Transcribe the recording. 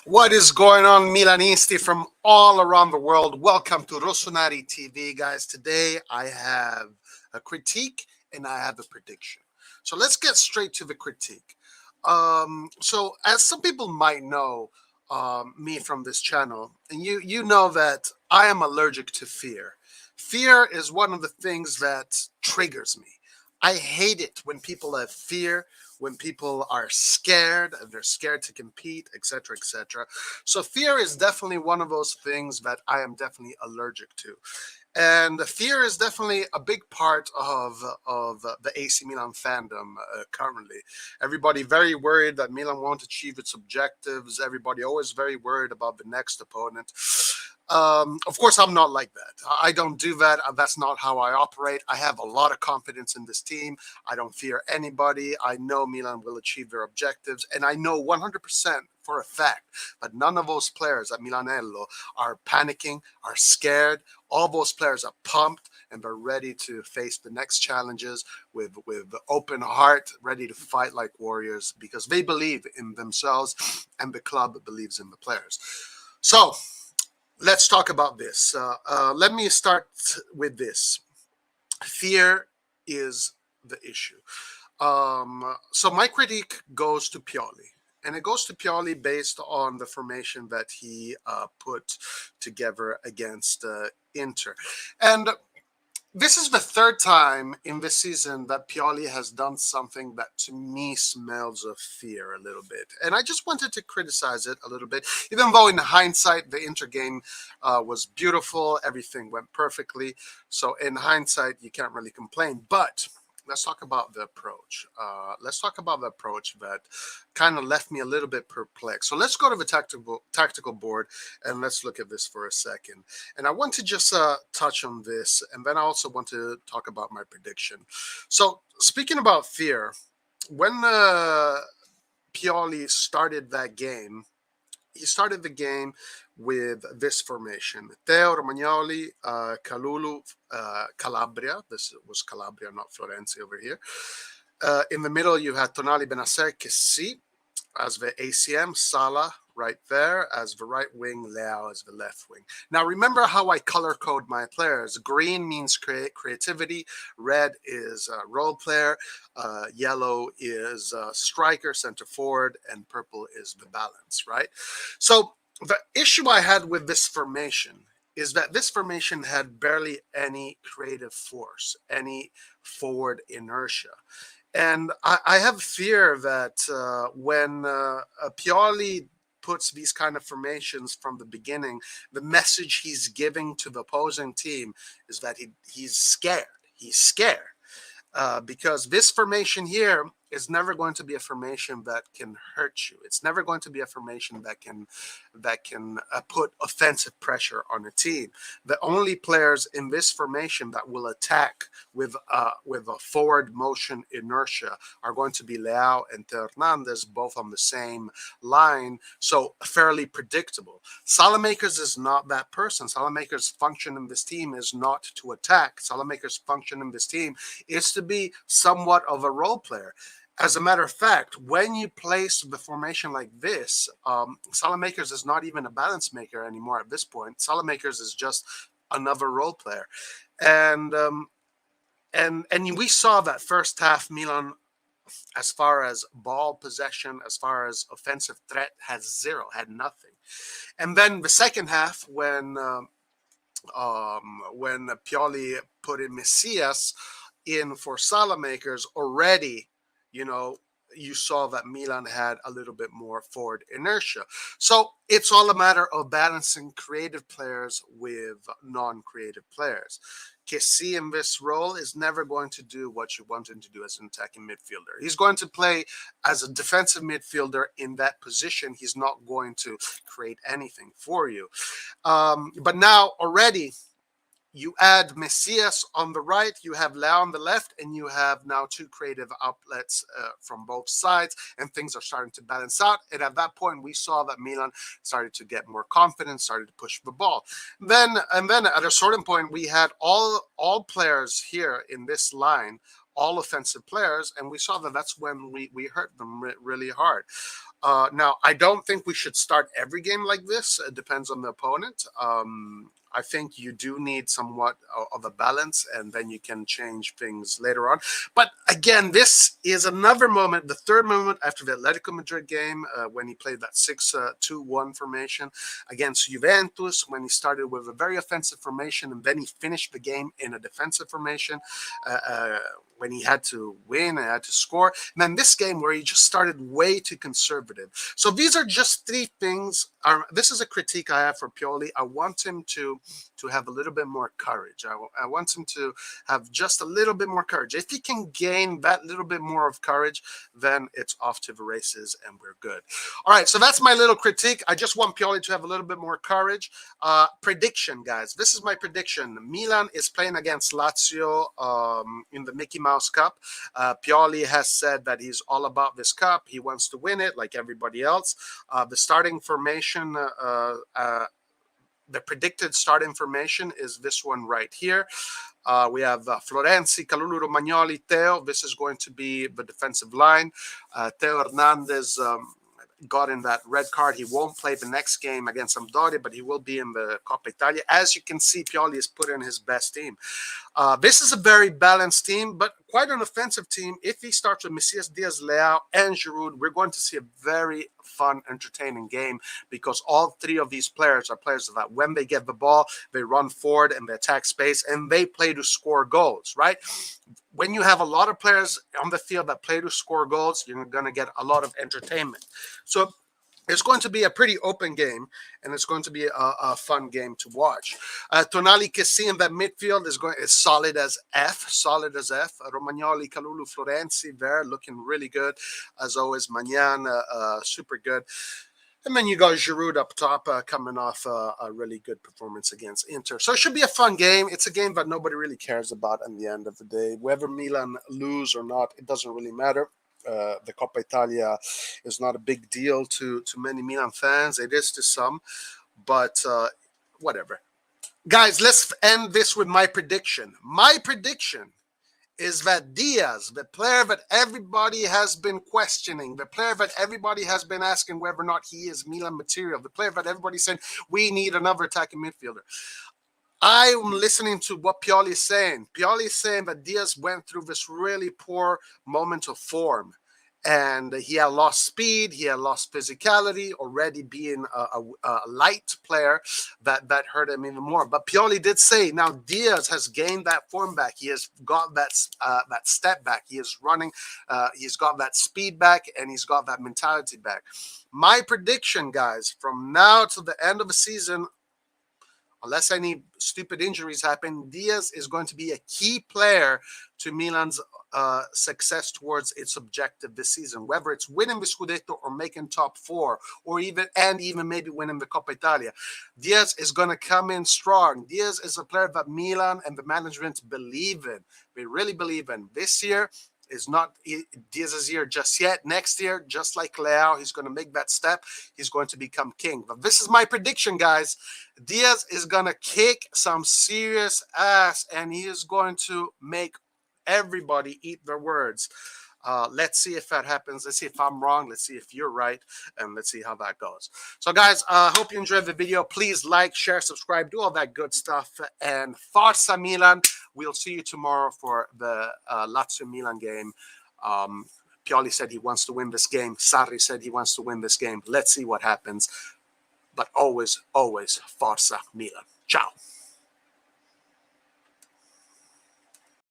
What is going on, Milanisti from all around the world? Welcome to RossonARI TV, guys. Today I have a critique and I have a prediction. So let's get straight to the critique. As some people might know, me from this channel, and you know that I am allergic to fear. Fear is one of the things that triggers me. I hate it when people have fear, when people are scared, and they're scared to compete, etc., etc. So fear is definitely one of those things that I am definitely allergic to. And fear is definitely a big part of the AC Milan fandom currently. Everybody very worried that Milan won't achieve its objectives. Everybody always very worried about the next opponent. Of course, I'm not like that. I don't do that. That's not how I operate. I have a lot of confidence in this team. I don't fear anybody. I know Milan will achieve their objectives, and I know 100% for a fact that none of those players at Milanello are panicking, are scared. All those players are pumped and they're ready to face the next challenges with open heart, ready to fight like warriors because they believe in themselves and the club believes in the players. So let's talk about this. Let me start with this. Fear is the issue. So my critique goes to Pioli. And it goes to Pioli based on the formation that he put together against Inter. And this is the third time in this season that Pioli has done something that to me smells of fear a little bit. And I just wanted to criticize it a little bit, even though in hindsight, the Inter game was beautiful. Everything went perfectly. So in hindsight, you can't really complain. But let's talk about the approach. Let's talk about the approach that kind of left me a little bit perplexed. So let's go to the tactical board and let's look at this for a second. And I want to just touch on this, and then I also want to talk about my prediction. So speaking about fear, when Pioli started that game, he started the game with this formation: Teo Romagnoli, Kalulu, Calabria. This was Calabria, not Florenzi over here. In the middle, you had Tonali, Benacer, Kessi as the ACM, Salah right there as the right wing, Leao as the left wing. Now, remember how I color code my players. Green means creativity, red is role player, yellow is striker, center forward, and purple is the balance, right? So the issue I had with this formation is that this formation had barely any creative force, any forward inertia. And I have fear that when Pioli puts these kind of formations from the beginning, the message he's giving to the opposing team is that he's scared. He's scared. Because this formation here is never going to be a formation that can hurt you. It's never going to be a formation that can put offensive pressure on a team. The only players in this formation that will attack with a forward motion inertia are going to be Leao and Teo Hernandez, both on the same line, so fairly predictable. Salamakers is not that person. Salamakers' function in this team is not to attack. Salamakers' function in this team is to be somewhat of a role player. As a matter of fact, when you place the formation like this, Salamakers is not even a balance maker anymore at this point. Salamakers is just another role player. And we saw that first half Milan, as far as ball possession, as far as offensive threat, had zero, had nothing. And then the second half, when Pioli put in Messias in for Salamakers, already, you saw that Milan had a little bit more forward inertia. So it's all a matter of balancing creative players with non-creative players. Kessi in this role is never going to do what you want him to do as an attacking midfielder. He's going to play as a defensive midfielder in that position. He's not going to create anything for you. But now already, you add Messias on the right, you have Leao on the left, and you have now two creative outlets from both sides, and things are starting to balance out. And at that point, we saw that Milan started to get more confidence, started to push the ball. Then at a certain point, we had all players here in this line, all offensive players, and we saw that that's when we hurt them really hard. Now, I don't think we should start every game like this. It depends on the opponent. I think you do need somewhat of a balance, and then you can change things later on. But again, this is another moment, the third moment after the Atletico Madrid game, when he played that 6-2-1 formation against Juventus, when he started with a very offensive formation, and then he finished the game in a defensive formation. Uh, uh, when he had to win and had to score. And then this game where he just started way too conservative. So these are just three things. This is a critique I have for Pioli. I want him to have a little bit more courage. I want him to have just a little bit more courage. If he can gain that little bit more of courage, then it's off to the races and we're good. All right, so that's my little critique. I just want Pioli to have a little bit more courage. Prediction, guys. This is my prediction. Milan is playing against Lazio in the Mickey Mouse Cup. Pioli has said that he's all about this cup. He wants to win it like everybody else. The starting formation, the predicted starting formation is this one right here. We have Florenzi, Kalulu, Romagnoli, Theo. This is going to be the defensive line. Theo Hernandez got in that red card. He won't play the next game against Sampdoria, but he will be in the Coppa Italia. As you can see, Pioli has put in his best team. This is a very balanced team, but quite an offensive team. If he starts with Messias, Diaz, Leao, and Giroud, we're going to see a very fun, entertaining game because all three of these players are players that when they get the ball, they run forward and they attack space, and they play to score goals, right? When you have a lot of players on the field that play to score goals, you're going to get a lot of entertainment. So it's going to be a pretty open game, and it's going to be a fun game to watch. Tonali Kessi in that midfield is solid as F. Romagnoli, Kalulu, Florenzi there looking really good. As always, Magnan, super good. And then you got Giroud up top coming off a really good performance against Inter. So it should be a fun game. It's a game that nobody really cares about at the end of the day. Whether Milan lose or not, it doesn't really matter. The Coppa Italia is not a big deal to many Milan fans. It is to some, but whatever. Guys, let's end this with my prediction. My prediction is that Diaz, the player that everybody has been questioning, the player that everybody has been asking whether or not he is Milan material, the player that everybody said we need another attacking midfielder. I'm listening to what Pioli is saying. Pioli is saying that Diaz went through this really poor moment of form. And he had lost speed, he had lost physicality, already being a light player that hurt him even more. But Pioli did say now Diaz has gained that form back. He has got that step back. He is running. He's got that speed back, and he's got that mentality back. My prediction, guys, from now to the end of the season, unless any stupid injuries happen, Diaz is going to be a key player to Milan's success towards its objective this season, whether it's winning the Scudetto or making top four, or even maybe winning the Coppa Italia. Diaz is going to come in strong. Diaz is a player that Milan and the management believe in. They really believe in. This year is not Diaz's year just yet. Next year, just like Leao, he's going to make that step. He's going to become king. But this is my prediction, guys. Diaz is going to kick some serious ass, and he is going to make everybody eat their words. Let's see if that happens. Let's see if I'm wrong. Let's see if you're right. And let's see how that goes. So, guys, I hope you enjoyed the video. Please like, share, subscribe, do all that good stuff. And Forza Milan. We'll see you tomorrow for the Lazio-Milan game. Pioli said he wants to win this game. Sarri said he wants to win this game. Let's see what happens. But always, always Forza Milan. Ciao.